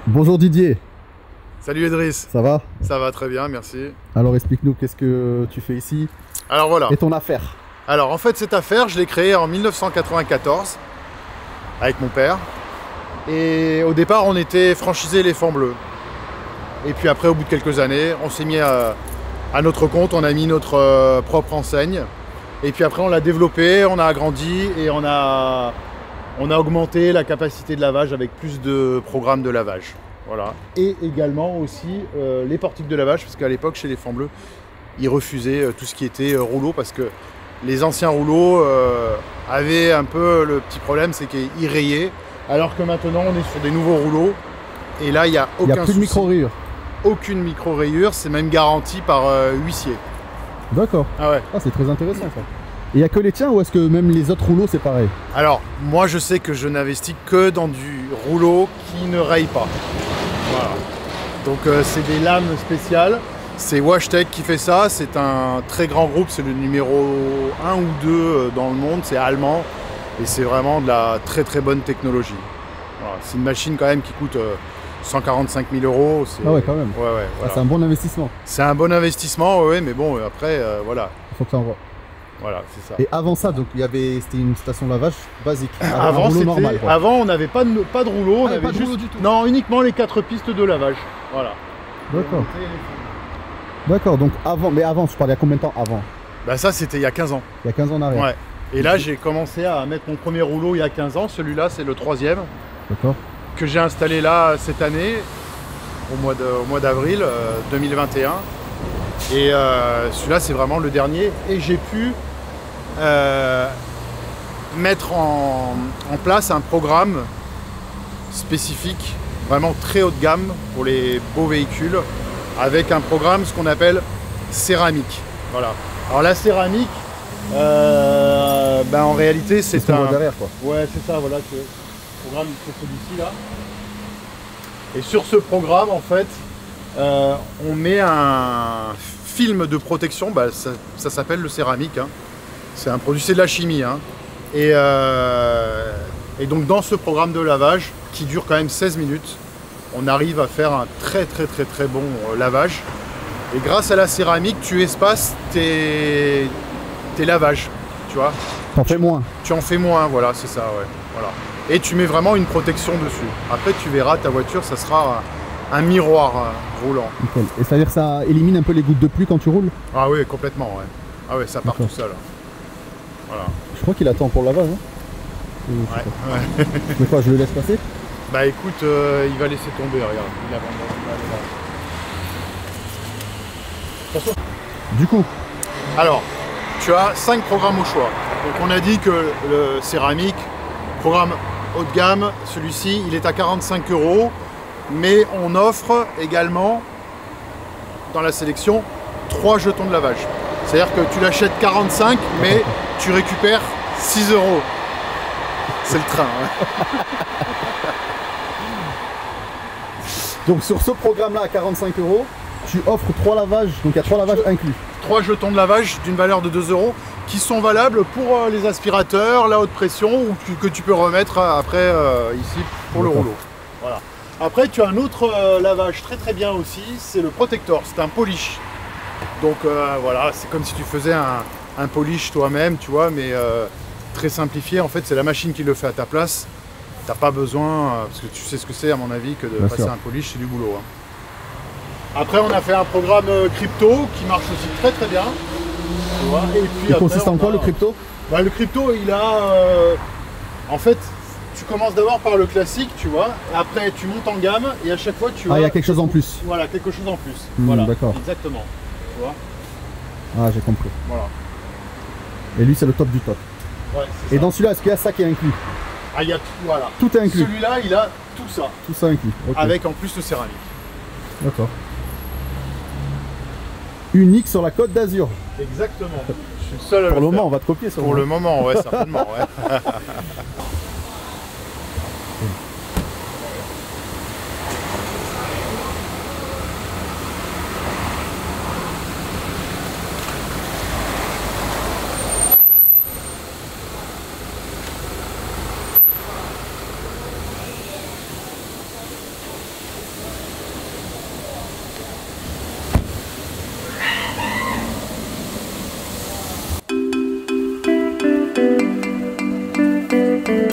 Bonjour Didier. Salut Idriss. Ça va? Ça va très bien, merci. Alors explique-nous, qu'est-ce que tu fais ici? Alors voilà. Et ton affaire? Alors en fait cette affaire, je l'ai créée en 1994 avec mon père. Et au départ on était franchisé Éléphant Bleu. Et puis après au bout de quelques années, on s'est mis à notre compte, on a mis notre propre enseigne. Et puis après on l'a développé, on a agrandi et on a augmenté la capacité de lavage avec plus de programmes de lavage. Voilà. Et également aussi les portiques de lavage, parce qu'à l'époque chez Éléphant Bleu, ils refusaient tout ce qui était rouleau, parce que les anciens rouleaux avaient un peu le petit problème, c'est qu'ils rayaient, alors que maintenant on est sur des nouveaux rouleaux, et là il n'y a aucun souci. Il n'y a plus de micro-rayures? Aucune micro-rayure, c'est même garanti par huissier. D'accord. Ah ouais. Ah, c'est très intéressant ça. Et il n'y a que les tiens ou est-ce que même les autres rouleaux c'est pareil? Alors, moi je sais que je n'investis que dans du rouleau qui ne raye pas. Voilà. Donc c'est des lames spéciales. C'est WashTec qui fait ça. C'est un très grand groupe, c'est le numéro 1 ou 2 dans le monde, c'est allemand. Et c'est vraiment de la très très bonne technologie. Voilà. C'est une machine quand même qui coûte 145 000 €. Ah ouais, quand même. Ouais, ouais, voilà. Ah, c'est un bon investissement. C'est un bon investissement, ouais, mais bon, après, voilà. Il faut que ça envoie. Voilà, c'est ça. Et avant ça, donc c'était une station de lavage basique. Avant, normal, avant on n'avait pas de rouleau, on avait pas de juste... rouleau du tout. Non, uniquement les 4 pistes de lavage. Voilà. D'accord. D'accord, donc avant, mais avant, je parlais à combien de temps avant? Bah ça c'était il y a 15 ans. Il y a 15 ans en arrière. Ouais. Et là j'ai commencé à mettre mon premier rouleau il y a 15 ans, celui-là c'est le 3e. D'accord. Que j'ai installé là cette année, au mois d'avril 2021. Et celui-là c'est vraiment le dernier. Et j'ai pu mettre en place un programme spécifique, vraiment très haut de gamme pour les beaux véhicules, avec un programme ce qu'on appelle céramique. Voilà. Alors la céramique, en réalité c'est un... derrière quoi. Ouais, c'est ça, voilà. Le programme c'est celui-ci là. Et sur ce programme en fait, on met un film de protection, ça s'appelle le céramique. Hein. C'est un produit, c'est de la chimie. Hein. Et donc dans ce programme de lavage, qui dure quand même 16 minutes, on arrive à faire un très bon lavage. Et grâce à la céramique, tu espaces tes lavages, tu vois. T'en fais moins. Tu en fais moins, voilà, c'est ça, ouais. Voilà. Et tu mets vraiment une protection dessus. Après, tu verras, ta voiture, ça sera un miroir roulant. Nickel. Et ça veut dire que ça élimine un peu les gouttes de pluie quand tu roules? Ah oui, complètement, ouais. Ah ouais, ça part tout seul. Voilà. Je crois qu'il attend pour le lavage, hein. Ouais. Mais quoi, je le laisse passer? Bah écoute, il va laisser tomber, regarde. Il avance. Attention. Du coup, alors, tu as 5 programmes au choix. Donc on a dit que le céramique, programme haut de gamme, celui-ci, il est à 45 €. Mais on offre également, dans la sélection, 3 jetons de lavage. C'est-à-dire que tu l'achètes 45, mais tu récupères 6 €. C'est le train. Hein. Donc sur ce programme-là à 45 €, tu offres 3 lavages, donc il y a 3 lavages inclus. 3 jetons de lavage d'une valeur de 2 € qui sont valables pour les aspirateurs, la haute pression, ou que tu peux remettre après ici pour le rouleau. Voilà. Après tu as un autre lavage très bien aussi, c'est le protector, c'est un polish. Donc voilà, c'est comme si tu faisais un polish toi-même, tu vois, mais très simplifié. En fait c'est la machine qui le fait à ta place. T'as pas besoin, parce que tu sais ce que c'est à mon avis, que de Bien passer sûr. un polish, c'est du boulot. Hein. Après on a fait un programme crypto qui marche aussi très bien. Tu vois. Et puis Il après, consiste en quoi le crypto? Le crypto il a... en fait, tu commences d'abord par le classique, tu vois. Après tu montes en gamme et à chaque fois tu as... Ah, il y a quelque chose en plus. Voilà, quelque chose en plus. Voilà, d'accord. exactement. Tu vois. Ah, j'ai compris. Voilà. Et lui c'est le top du top. Ouais, Et dans celui-là, est-ce qu'il y a ça qui est inclus? Ah, il y a tout, voilà. Tout est inclus. Celui-là, il a tout ça. Tout ça inclus. Ok. Avec en plus le céramique. D'accord. Unique sur la Côte d'Azur. Exactement. Je suis le seul à Pour le faire. moment, on va te copier sur Pour le moment, ouais, certainement, ouais.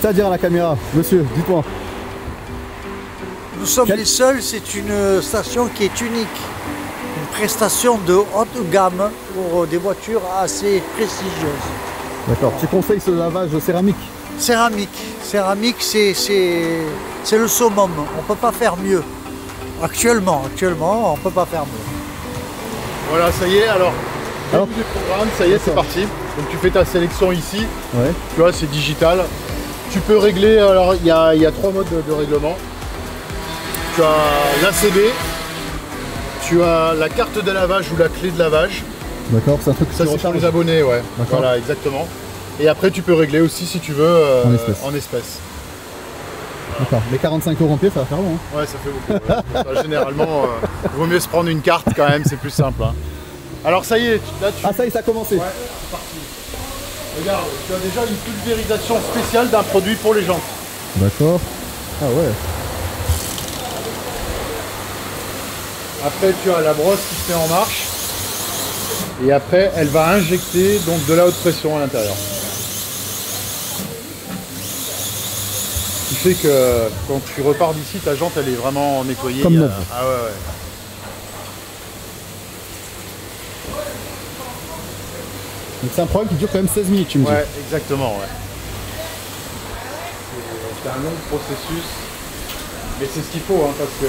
C'est-à-dire à la caméra, monsieur, dites-moi. Nous sommes les seuls, c'est une station qui est unique. Une prestation de haute gamme pour des voitures assez prestigieuses. D'accord. Tu conseilles ce lavage céramique? Céramique, c'est le summum. On ne peut pas faire mieux. Actuellement, on ne peut pas faire mieux. Voilà, ça y est, alors du programme, ça y est, c'est parti. Donc tu fais ta sélection ici. Ouais. Tu vois, c'est digital. Tu peux régler, alors il y a 3 modes de règlement. Tu as l'ACB, tu as la carte de lavage ou la clé de lavage. D'accord, c'est un truc que ça c'est pour les abonnés, ouais. Voilà, exactement. Et après tu peux régler aussi si tu veux en espèces. D'accord, mais 45 € en pied, ça va faire long. Hein. Ouais, ça fait beaucoup. Ouais. Ça, généralement, vaut mieux se prendre une carte quand même, c'est plus simple. Hein. Alors ça y est, là tu... Ah ça y est, ça a commencé. Ouais, c'est parti. Regarde, tu as déjà une pulvérisation spéciale d'un produit pour les jantes. D'accord. Ah ouais. Après tu as la brosse qui se met en marche. Et après elle va injecter donc de la haute pression à l'intérieur. Ce qui fait que quand tu repars d'ici, ta jante elle est vraiment nettoyée. Comme neuve. Ah ouais, ouais. Donc c'est un programme qui dure quand même 16 minutes, tu me dis. Ouais, exactement, ouais. C'est un long processus, mais c'est ce qu'il faut, hein, parce que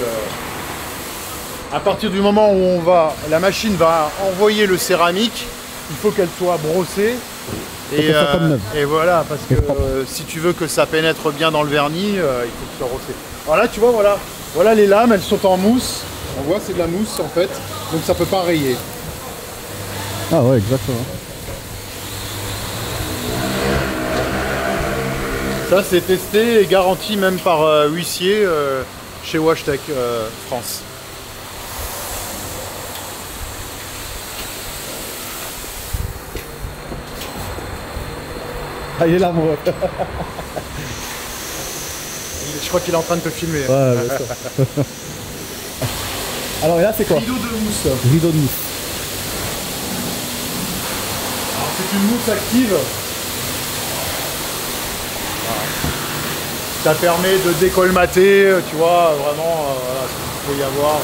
à partir du moment où la machine va envoyer le céramique, il faut qu'elle soit brossée. Et voilà, parce que si tu veux que ça pénètre bien dans le vernis, il faut que ce soit brossé. Alors là, tu vois, voilà les lames, elles sont en mousse. On voit, c'est de la mousse en fait, donc ça peut pas rayer. Ah ouais, exactement. Ça c'est testé et garanti même par huissier chez Washtec France. Ah il est là mon ref. Je crois qu'il est en train de te filmer. Ouais, bien sûr. Alors et là c'est quoi? Rideau de mousse. Rideau de mousse. C'est une mousse active. Ça permet de décolmater, tu vois, vraiment, voilà, il peut y avoir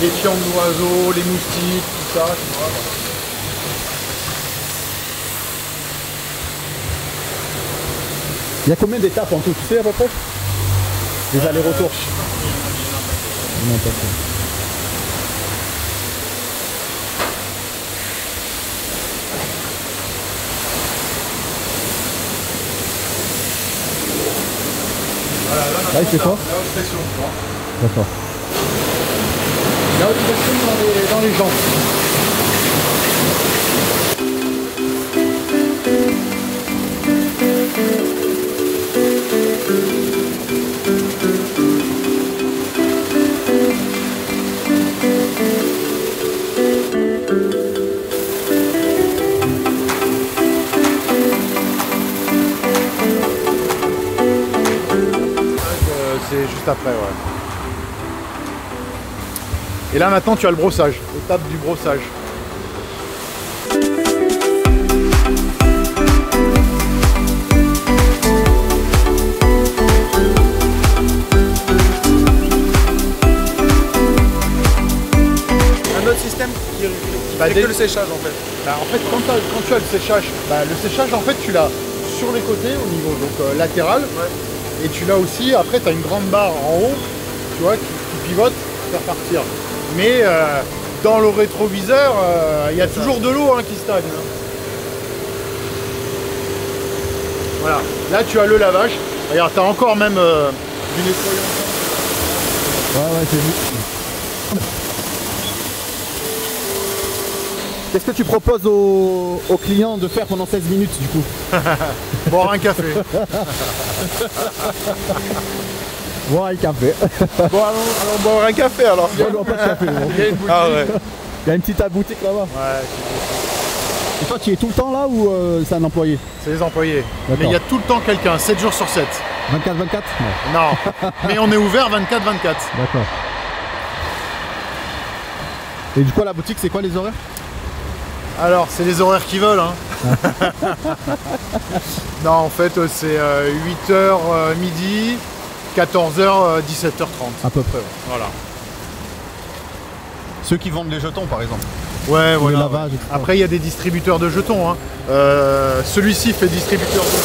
les fientes d'oiseaux, les moustiques, tout ça, tu vois. Il y a combien d'étapes en tout, tu sais à peu près? Les allers-retours. Non, pas trop. Voilà, là, ah, il fait quoi? La haute pression, tu vois. D'accord. La haute pression dans les jantes. C'est juste après, ouais. Et là maintenant tu as le brossage, étape du brossage. Un autre système qui fait que le séchage en fait. Bah, en fait quand tu as le séchage, le séchage en fait tu l'as sur les côtés au niveau donc, latéral. Ouais. Et tu l'as aussi, après tu as une grande barre en haut, tu vois, qui pivote pour faire partir. Mais dans le rétroviseur, il y a toujours de l'eau qui stagne. Voilà, là tu as le lavage. Regarde, tu as encore même du nettoyant. Ouais, j'ai vu. Qu'est-ce que tu proposes aux clients de faire pendant 16 minutes du coup? Boire un café. Boire un café. Bon, allons boire un café alors. Pas de café. Il y a une boutique. Ah ouais. Il y a une petite boutique là-bas. Ouais, et toi tu es tout le temps là ou c'est un employé? c'est les employés. Mais il y a tout le temps quelqu'un, 7 jours sur 7. 24-24? Non, mais on est ouvert 24-24. D'accord. Et du coup la boutique c'est quoi les horaires? Alors, c'est les horaires qu'ils veulent. Hein. Non, en fait, c'est 8h midi, 14h, 17h30. À peu près, ouais. Voilà. Ceux qui vendent des jetons, par exemple. Ouais, Le voilà. lavage, etc. Après, il y a des distributeurs de jetons. Hein. Celui-ci fait distributeur de jetons.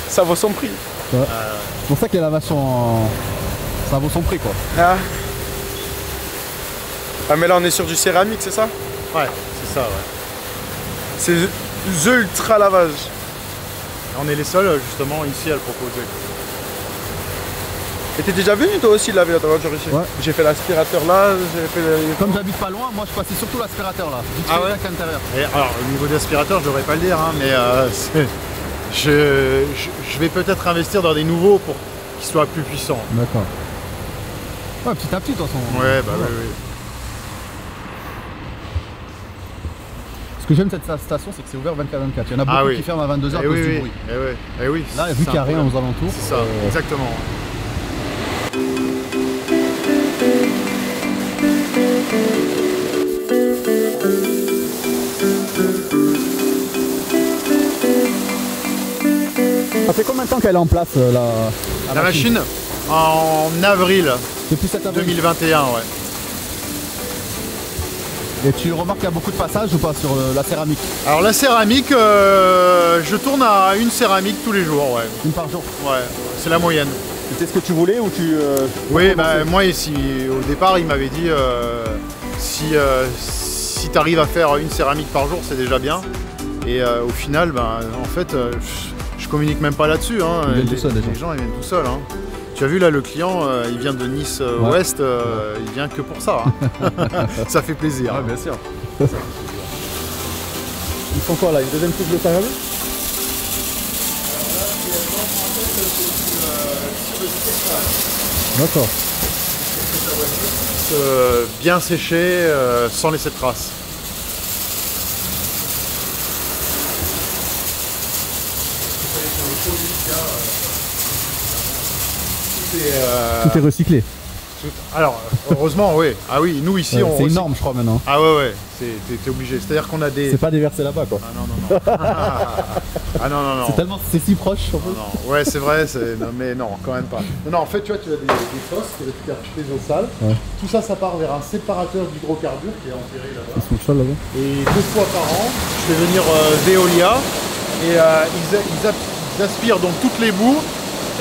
Ça vaut son prix. Ouais. C'est pour ça que les lavages sont... Ça vaut son prix, quoi. Ah. Ah, mais là, on est sur du céramique, c'est ça? Ouais, c'est ça, ouais. C'est The Ultra Lavage. On est les seuls, justement, ici à le proposer. Et t'es déjà venu toi aussi laver ta voiture ici? Ouais. J'ai fait l'aspirateur là, j'ai fait le... Comme j'habite pas loin, moi je passais surtout l'aspirateur là. Vite fait, Ah ouais? rien qu'à l'intérieur. Et alors, au niveau d'aspirateur, je devrais pas le dire, hein, mais je vais peut-être investir dans des nouveaux pour qu'ils soient plus puissants. D'accord. Ouais, petit à petit, de toute façon. Ouais, bah oui. Ce que j'aime de cette station, c'est que c'est ouvert 24/24. Il y en a beaucoup qui ferment à 22h à cause du bruit. Eh oui. Là, vu qu'il n'y a rien aux alentours. C'est ça, exactement. Ça fait combien de temps qu'elle est en place la machine? En avril Depuis cet avril 2021, ouais. Et tu remarques qu'il y a beaucoup de passages ou pas sur la céramique? Alors la céramique, je tourne à une céramique tous les jours, ouais. Une par jour? Ouais, c'est la moyenne. C'était ce que tu voulais ou tu... Oui, bah, moi ici, au départ, il m'avait dit si tu arrives à faire une céramique par jour, c'est déjà bien. Et au final, ben, en fait, je communique même pas là-dessus. Hein. Ils viennent tout seuls, déjà. Les gens, ils viennent tout seuls. Hein. Tu as vu là, le client, il vient de Nice Ouest, il vient que pour ça. Hein. Ça fait plaisir. Ouais, bien sûr. Ils font quoi là? Une deuxième couche de céramique? D'accord. Bien séché, sans laisser de traces. Tout est recyclé. Alors, heureusement, oui. Ah oui, nous ici, on c'est une norme, je crois, maintenant. Ah ouais, t'es obligé. C'est-à-dire qu'on a des... C'est pas déversé là-bas, quoi. Ah non. Ah non. C'est tellement... C'est si proche, en fait. Non, ouais, c'est vrai, non, mais non, quand même pas. Non, en fait, tu vois, tu as des fosses qui récupèrent toutes les eaux sales. Ouais. Tout ça, ça part vers un séparateur d'hydrocarbures qui est enterré là-bas. Ils sont chauds là-bas. Et 2 fois par an, je fais venir Veolia et ils aspirent donc toutes les boues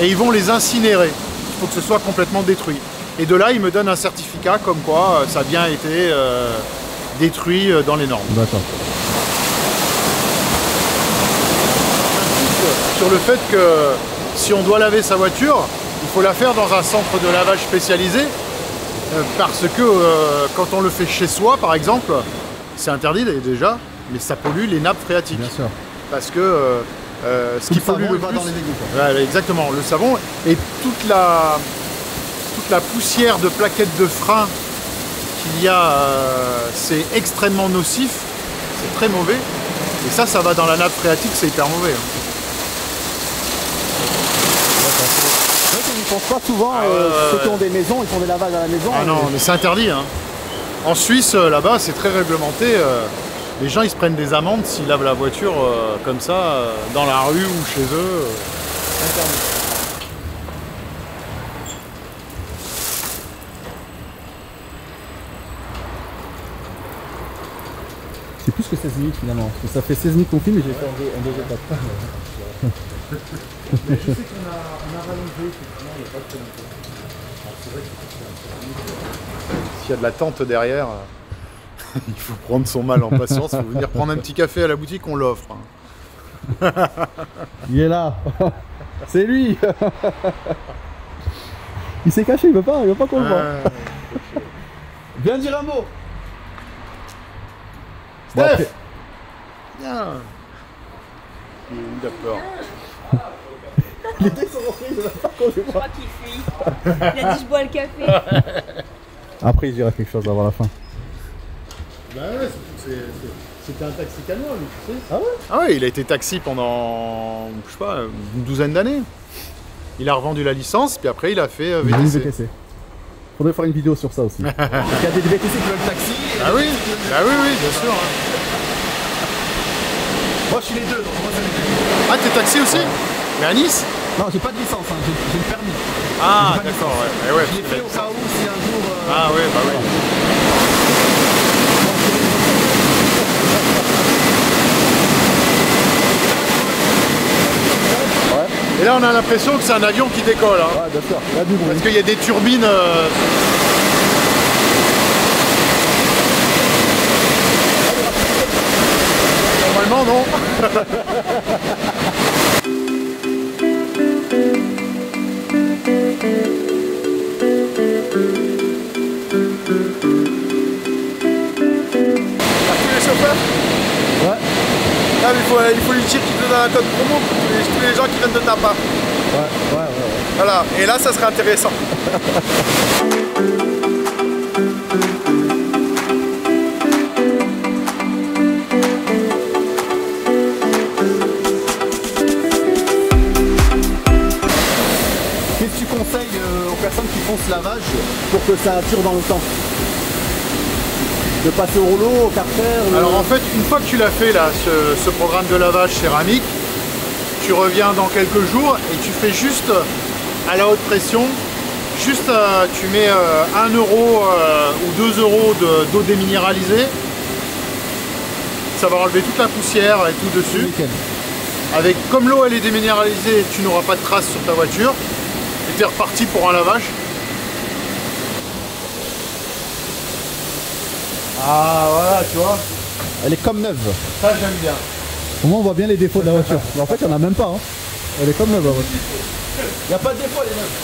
et ils vont les incinérer. Il faut que ce soit complètement détruit. Et de là, ils me donnent un certificat comme quoi ça a bien été détruit dans les normes. D'accord. Sur le fait que si on doit laver sa voiture, il faut la faire dans un centre de lavage spécialisé parce que quand on le fait chez soi, par exemple, c'est interdit déjà, mais ça pollue les nappes phréatiques. Bien sûr. Parce que ce qui pollue le plus, dans les égouts, ouais, exactement, le savon et toute la poussière de plaquettes de frein qu'il y a, c'est extrêmement nocif, c'est très mauvais. Et ça va dans la nappe phréatique, c'est hyper mauvais. Ils ne pensent pas souvent, ceux qui ont des maisons, ils font des lavages à la maison. Ah non, mais c'est interdit. Hein. En Suisse, là-bas, c'est très réglementé. Les gens, ils se prennent des amendes s'ils lavent la voiture comme ça, dans la rue ou chez eux. Interdit. C'est plus que 16 minutes finalement, parce que ça fait 16 minutes qu'on filme et j'ai fait en deux étapes. Mais je sais qu'on a rallongé, effectivement, il n'y a pas de très longtemps. C'est vrai que s'il y a de la tente derrière, il faut prendre son mal en patience, il faut venir prendre un petit café à la boutique, on l'offre. Il est là. C'est lui. Il s'est caché, il veut pas qu'on le voit. Viens dire un mot. Steph, viens. Il a peur. Les deux sont rentrés, il veut pas qu'on le Je voit. crois qu'il fuit. Il a dit je bois le café. Après il dira quelque chose avant la fin. Bah ouais, c'était un taxi canois, lui, tu sais. Ah ouais? Ah ouais, il a été taxi pendant, je sais pas, une douzaine d'années. Il a revendu la licence, puis après il a fait VTC. Faudrait faire une vidéo sur ça aussi. Parce qu'il y a des VTC qui veulent le taxi. Ah oui, bah oui, oui, bien sûr. Hein. Moi je suis les deux, donc moi c'est les deux. Ah, t'es taxi aussi? Mais à Nice? Non, j'ai pas de licence, hein. J'ai le permis. Ah, J'ai pas de d'accord, licence. ouais. Ouais, Je l'ai fait au cas où si un jour. Ah ouais, bah oui. Et là, on a l'impression que c'est un avion qui décolle. Hein. Ouais, bien sûr. Il y a du bruit. Parce qu'il y a des turbines. Normalement, non. Tous les chauffeurs? Ouais, Ah, mais il faut lui dire qu'il te donne un code promo pour tous les gens qui viennent de ta part. ouais. Voilà, et là ça serait intéressant. Qu'est-ce que tu conseilles aux personnes qui font ce lavage pour que ça dure dans le temps? De passer au rouleau, au carter Alors en fait, une fois que tu l'as fait là, ce programme de lavage céramique, tu reviens dans quelques jours et tu fais juste à la haute pression, juste tu mets 1 euro ou 2 euros d'eau déminéralisée. Ça va enlever toute la poussière et tout dessus. Nickel. Avec, comme l'eau elle est déminéralisée, tu n'auras pas de traces sur ta voiture. Et tu es reparti pour un lavage. Ah voilà, tu vois. Elle est comme neuve. Ça j'aime bien. Au moins on voit bien les défauts de la voiture. Mais en fait il n'y en a même pas. Hein. Elle est comme neuve la voiture. Il n'y a pas de défaut, elle est neuve.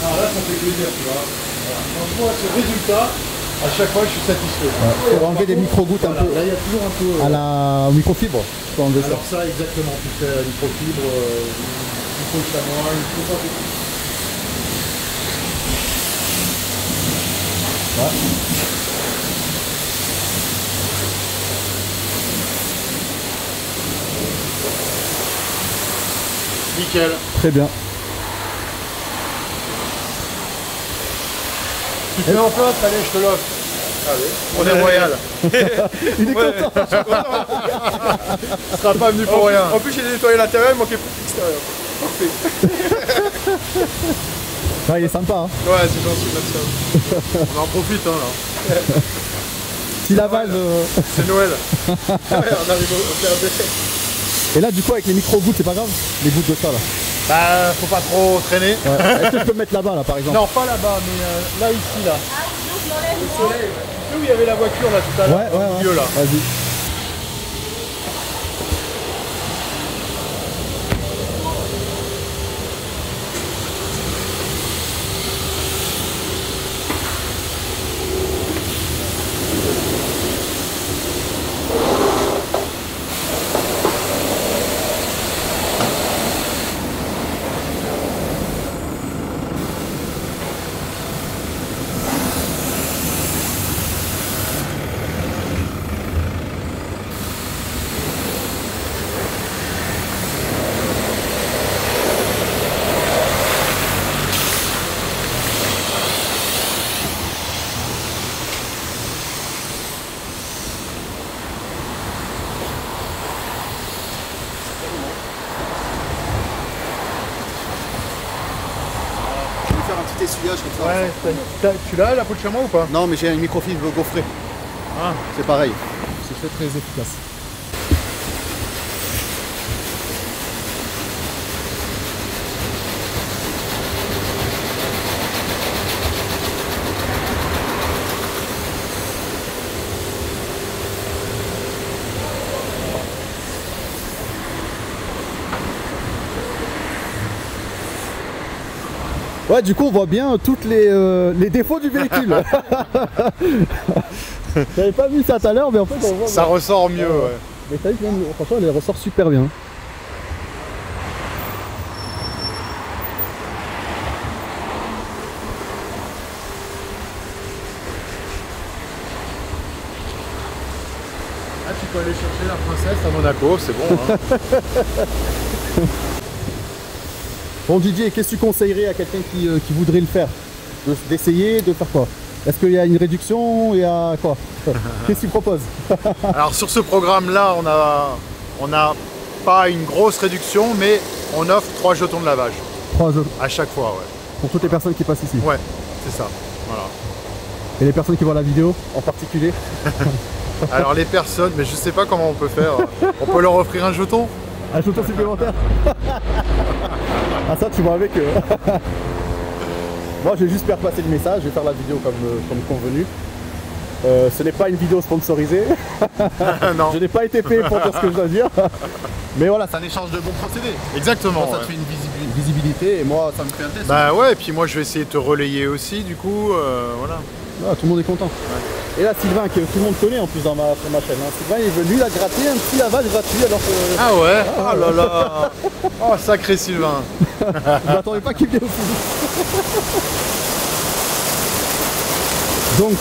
Ah là ça fait plaisir, tu vois. Voilà. Franchement ce résultat, à chaque fois je suis satisfait. Ouais. Pour enlever des micro-gouttes un peu. Là il y a toujours un peu. À la microfibre. Tu peux enlever ça. Alors ça exactement, tu fais la microfibre, il faut le chamois, il faut pas beaucoup. Ouais. Nickel. Très bien. Tu fais en place, allez je te l'offre. On est royal. Il est content. Tu seras pas venu pour rien. En plus j'ai nettoyé l'intérieur, il manquait plus que l'extérieur. Parfait. Ouais, il est sympa. Hein. Ouais, c'est gentil, merci. On en profite hein là. Petit lavage. C'est Noël. Ouais, on arrive au PRB. Et là du coup avec les micro-gouttes c'est pas grave? Les gouttes de ça là. Bah faut pas trop traîner. Ouais. Est-ce que je peux me mettre là-bas là par exemple? Non pas là-bas, mais là ici là. Ah, sinon je l'enlève. Au soleil, ouais. Tu sais où il y avait la voiture là tout à l'heure? Ouais, Au milieu là. Vas-y. Faire un petit essuyage comme ça. Ouais, tu l'as la peau de chamois ou pas? Non, mais j'ai une microfibre gaufrée. Ah. C'est pareil. C'est très efficace. Ouais, du coup, on voit bien tous les défauts du véhicule. J'avais pas vu ça tout à l'heure, mais en fait, on voit. Ça ressort mieux, ouais. Mais t'as vu, même, franchement, elle ressort super bien. Ah, tu peux aller chercher la princesse à Monaco, c'est bon. Hein. Bon Didier, qu'est-ce que tu conseillerais à quelqu'un qui voudrait le faire? D'essayer, de faire quoi? Est-ce qu'il y a une réduction? Il y a quoi? Qu'est-ce que tu proposes? Alors sur ce programme-là, on n'a pas une grosse réduction, mais on offre 3 jetons de lavage. 3 jours. À chaque fois, ouais. Pour toutes les personnes qui passent ici? Ouais, c'est ça. Voilà. Et les personnes qui voient la vidéo en particulier? Alors les personnes, mais je sais pas comment on peut faire. On peut leur offrir un jeton? Un jeton supplémentaire? Ah ça tu vois avec eux. Moi je vais juste faire passer le message, je vais faire la vidéo comme convenu. Ce n'est pas une vidéo sponsorisée. Non. Je n'ai pas été payé pour dire ce que je dois dire. Mais voilà, c'est un échange de bons procédés. Exactement. Moi, ça te fait une visibilité et moi ça me fait un test. Bah ouais, et puis moi je vais essayer de te relayer aussi, du coup, voilà. Ah, tout le monde est content. Ouais. Et là Sylvain, que tout le monde connaît en plus sur ma chaîne. Hein. Sylvain il est venu, il a gratté un petit lavage gratuit alors que... Ah ouais. Oh là là. Oh sacré Sylvain. Je m'attendais pas qu'il vienne aussi. Donc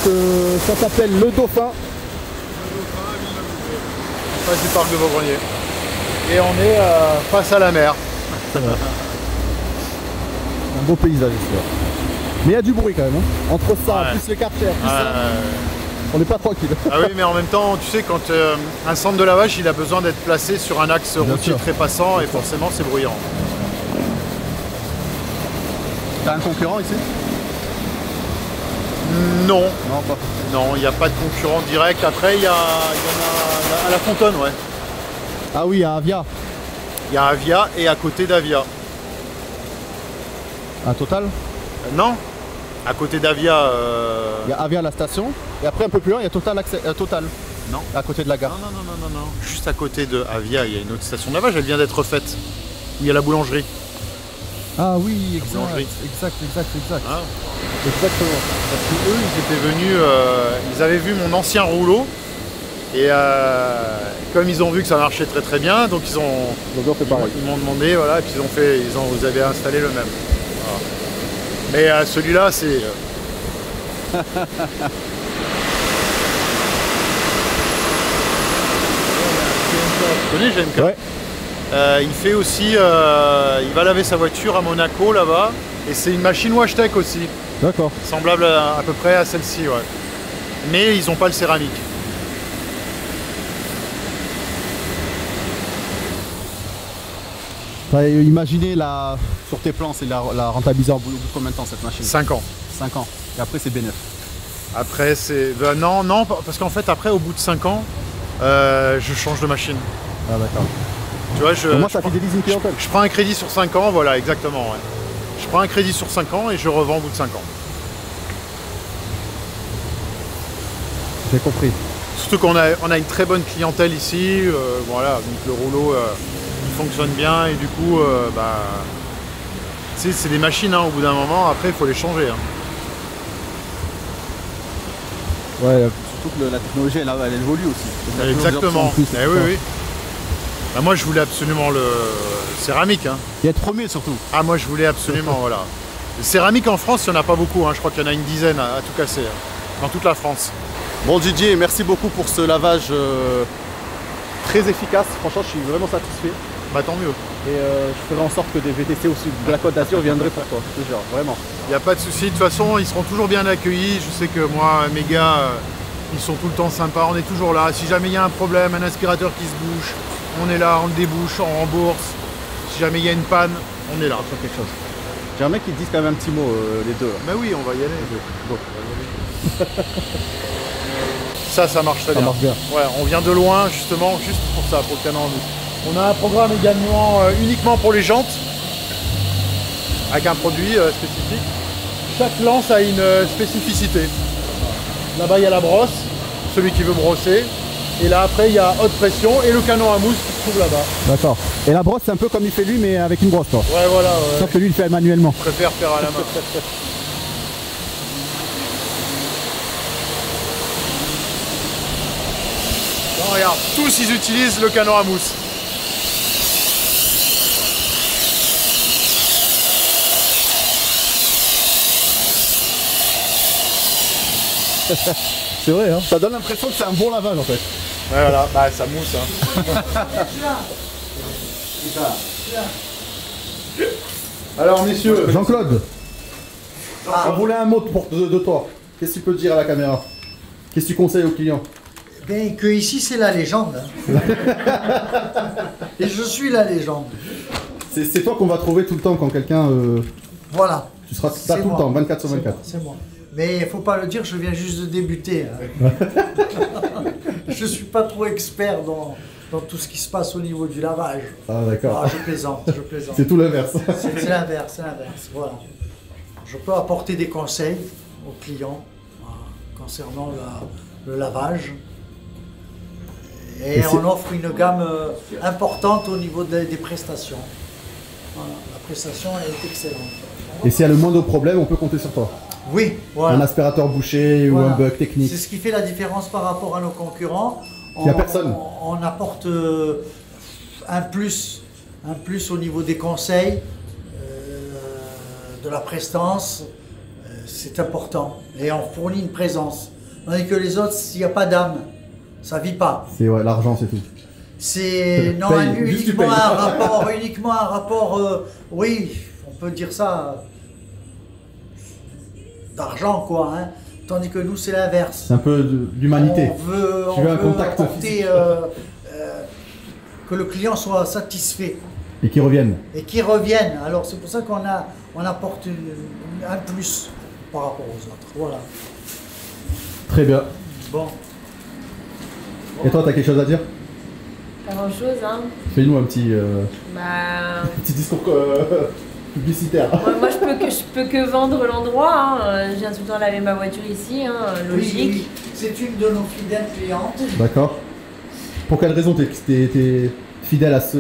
ça s'appelle le Dauphin. Face du parc de Vaugrenier. Et on est face à la mer. Un beau paysage ici. Mais il y a du bruit quand même. Hein. Entre ça, Ouais. plus le Karcher, plus ça, on n'est pas tranquille. Ah oui, mais en même temps, tu sais, quand un centre de lavage, il a besoin d'être placé sur un axe routier sûr. très passant et forcément c'est bruyant. T'as un concurrent ici? Non, Non, pas. non, il n'y a pas de concurrent direct. Après, il y en a à la Fontaine, ouais. Ah oui, à Avia. Il y a Avia et à côté d'Avia. Un Total. Non, à côté d'Avia. Il y a Avia à la station. Et après un peu plus loin, il y a Total. Total. Non. À côté de la gare. Non. Juste à côté de Avia, il y a une autre station de lavage, elle vient d'être faite. Où il y a la boulangerie. Ah oui, boulangerie. exact. Hein. Exactement. Parce que eux, ils étaient venus, ils avaient vu mon ancien rouleau. Et comme ils ont vu que ça marchait très très bien, donc ils fait pareil. m'ont demandé, voilà, et puis vous avez installé le même. Voilà. Mais celui-là, c'est... Tu connais GMK? Ouais. Il fait aussi, il va laver sa voiture à Monaco là-bas, et c'est une machine WashTec aussi, D'accord. semblable à peu près à celle-ci, ouais. Mais ils n'ont pas le céramique. Imaginez sur tes plans, c'est la rentabiliser au bout de combien de temps cette machine? 5 ans. 5 ans. Et après c'est bénéf. Après, c'est... non, parce qu'en fait, après, au bout de 5 ans, je change de machine. Ah d'accord. Tu vois, Moi ça fait des leasing clientèle. je prends un crédit sur 5 ans, voilà, exactement, ouais. Je prends un crédit sur 5 ans et je revends au bout de 5 ans. J'ai compris. Surtout qu'on a une très bonne clientèle ici, voilà, donc le rouleau, il fonctionne bien et du coup, tu sais, c'est des machines, hein, au bout d'un moment, après, il faut les changer. Hein. Ouais, surtout que la technologie elle évolue aussi. Il y a toujours des options Exactement. en plus, Eh c'est oui, ça. oui. Bah, moi, je voulais absolument le céramique. Hein. Et être premier surtout. Ah, moi, je voulais absolument, voilà. Le céramique en France, il n'y en a pas beaucoup, hein. Je crois qu'il y en a une dizaine à tout casser, hein, dans toute la France. Bon Didier, merci beaucoup pour ce lavage très efficace. Franchement, je suis vraiment satisfait. Bah, tant mieux. Et je ferai en sorte que des VTC aussi de la Côte d'Azur viendraient pour toi, je te jure, vraiment. Il n'y a pas de souci. De toute façon, ils seront toujours bien accueillis. Je sais que moi, mes gars, ils sont tout le temps sympas. On est toujours là. Si jamais il y a un problème, un aspirateur qui se bouche, on est là, on le débouche, on rembourse. Si jamais il y a une panne, on est là. Sur quelque chose. J'ai un mec qui disent quand même un petit mot, les deux. Là. Mais oui, on va y aller. Bon. Ça marche très Ça bien. marche bien. Ouais, on vient de loin, justement, juste pour ça, pour le canon en mousse. On a un programme également uniquement pour les jantes, avec un produit spécifique. Chaque lance a une spécificité. Là-bas, il y a la brosse, celui qui veut brosser. Et là, après, il y a haute pression et le canon à mousse qui se trouve là-bas. D'accord. Et la brosse, c'est un peu comme il fait lui, mais avec une brosse, toi. Ouais, voilà. Ouais. Sauf que lui, il le fait manuellement. Je préfère faire à la main. Bon, regarde, tous ils utilisent le canon à mousse. C'est vrai, hein. Ça donne l'impression que c'est un bon lavage, en fait. Ouais, voilà, bah ça mousse. Hein. Alors messieurs, Jean-Claude, on voulait un mot de toi. Qu'est-ce que tu peux dire à la caméra? Qu'est-ce que tu conseilles aux clients? Bien que ici c'est la légende. Hein. Et je suis la légende. C'est toi qu'on va trouver tout le temps quand quelqu'un... Voilà. Tu seras là tout le temps, 24 sur 24. C'est moi. Mais il faut pas le dire, je viens juste de débuter. Hein. Je suis pas trop expert dans tout ce qui se passe au niveau du lavage. Ah d'accord. Ah, je plaisante, je plaisante. C'est tout l'inverse. C'est l'inverse, c'est l'inverse. Voilà. Je peux apporter des conseils aux clients concernant le lavage. Et on offre une gamme importante au niveau des prestations. Voilà, la prestation est excellente. Et s'il y a le moindre problème, on peut compter sur toi. Oui, voilà. Un aspirateur bouché Voilà. ou un bug technique. C'est ce qui fait la différence par rapport à nos concurrents. Il n'y a personne. On apporte un plus au niveau des conseils, de la prestance. C'est important. Et on fournit une présence. Tandis que les autres, s'il n'y a pas d'âme, ça ne vit pas. C'est ouais, l'argent, c'est tout. C'est non, Paye, juste tu uniquement payes. uniquement un rapport, oui, on peut dire ça, d'argent quoi. Hein. Tandis que nous, c'est l'inverse. C'est un peu d'humanité. On veux un veut contact apporter, que le client soit satisfait. Et qui reviennent. Et qu'il revienne. Alors c'est pour ça on apporte un plus par rapport aux autres. Voilà. Très bien. Bon. Et toi, t'as quelque chose à dire? Pas grand chose, hein. Fais-nous un petit, Bah. petit discours publicitaire. Moi, je peux que vendre l'endroit. Hein. Je viens tout le temps laver ma voiture ici, hein. Logique. Oui, c'est une de nos fidèles clientes. D'accord. Pour quelle raison t'es fidèle à ce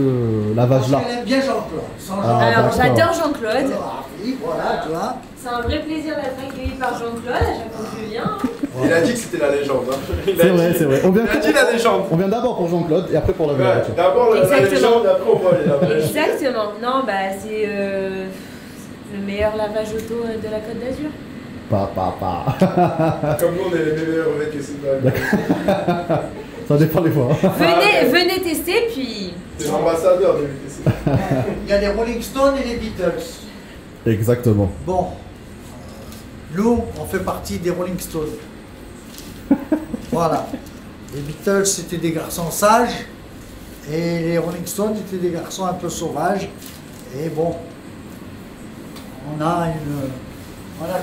lavage-là? Parce qu'elle aime bien Jean-Claude. Sans Ah, Alors, d'accord. j'adore Jean-Claude. Ah, oui, voilà, tu vois. C'est un vrai plaisir d'être accueilli par Jean-Claude à chaque fois que je viens. Il a dit que c'était la légende. Hein. C'est vrai, c'est vrai. Il a dit la légende. On vient d'abord pour Jean-Claude et après pour laver la Ouais, voiture. d'abord la Exactement. légende, après on voit les lavages. Exactement. Non, bah, c'est le meilleur lavage auto de la Côte d'Azur. Comme nous, on est les meilleurs avec les séparés. Ça dépend des fois. Venez tester, puis. C'est l'ambassadeur de VTC. Il y a les Rolling Stones et les Beatles. Exactement. Bon, nous, on fait partie des Rolling Stones. Voilà. Les Beatles, c'était des garçons sages. Et les Rolling Stones étaient des garçons un peu sauvages. Et bon, on a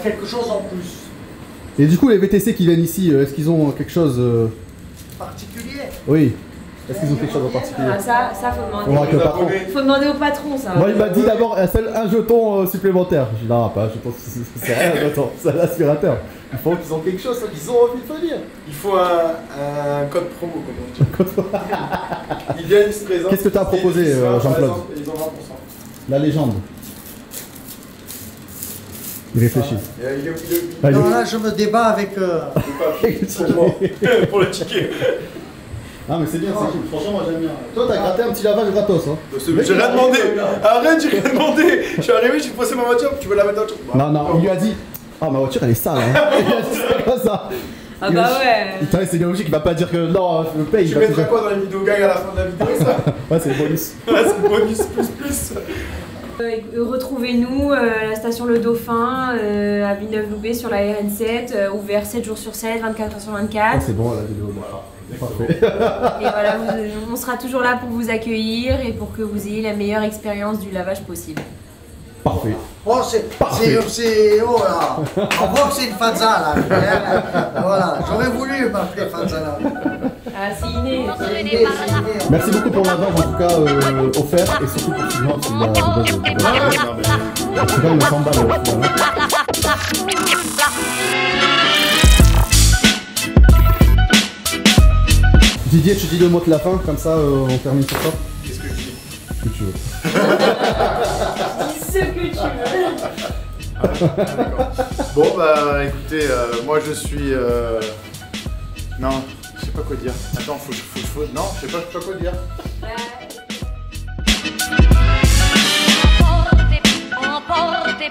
quelque chose en plus. Et du coup, les VTC qui viennent ici, est-ce qu'ils ont quelque chose... Particulier. Oui. Est-ce qu'ils ont quelque chose en particulier? Ah, ça, faut On demander. va avec le patron. Faut demander au patron, ça. Moi, il m'a dit d'abord un jeton supplémentaire. Je dis non, pas un jeton, c'est rien, un jeton, c'est un aspirateur. Il faut qu'ils ont quelque chose, qu'ils ont envie de venir. Il faut un code promo, comme on dit. Ils viennent, ils se présentent. Qu'est-ce que tu as proposé, Jean-Claude? Ils ont 20%. La légende. Il réfléchit. Ah, Non, là, je me débat avec... Pour le ticket. Ah, mais c'est bien, c'est cool. Franchement, moi j'aime bien. Toi, t'as gratté un petit lavage gratos. Hein. J'ai rien demandé. Arrête, j'ai rien demandé. Je suis arrivé, j'ai posé ma voiture. Tu veux la mettre dans le truc? Non, non, il lui a dit. Ah, ma voiture elle est sale. Hein. Il a dit c'est comme ça. Ah bah ouais. Putain, c'est bien logique, il va pas dire que non, je me paye. Tu mettras quoi dans les vidéos gag à la fin de la vidéo, ça? Ouais, c'est le bonus. Ouais, c'est le bonus plus. Retrouvez-nous à la station Le Dauphin à Villeneuve-Loubet sur la RN7, ouvert 7 jours sur 7, 24 heures sur 24. Ah, c'est bon la vidéo. Parfait. Et voilà, on sera toujours là pour vous accueillir et pour que vous ayez la meilleure expérience du lavage possible. Parfait. Oh, oh là. On voit que c'est une Fazza, là. Voilà, j'aurais voulu m'appeler Fazza, là. Ah, c'est inné. Merci beaucoup pour la vente en tout cas offert et surtout pour Sylvain parce qu'il a de en tout cas, il me s'emballe. Didier, tu dis le mot de la fin, comme ça on termine sur ça. Qu'est-ce que je dis? Ce que tu veux. Dis ce que tu veux. Bon bah écoutez, moi je suis... Non, je sais pas quoi dire. Attends, faut... Non, je sais pas quoi dire. Emporté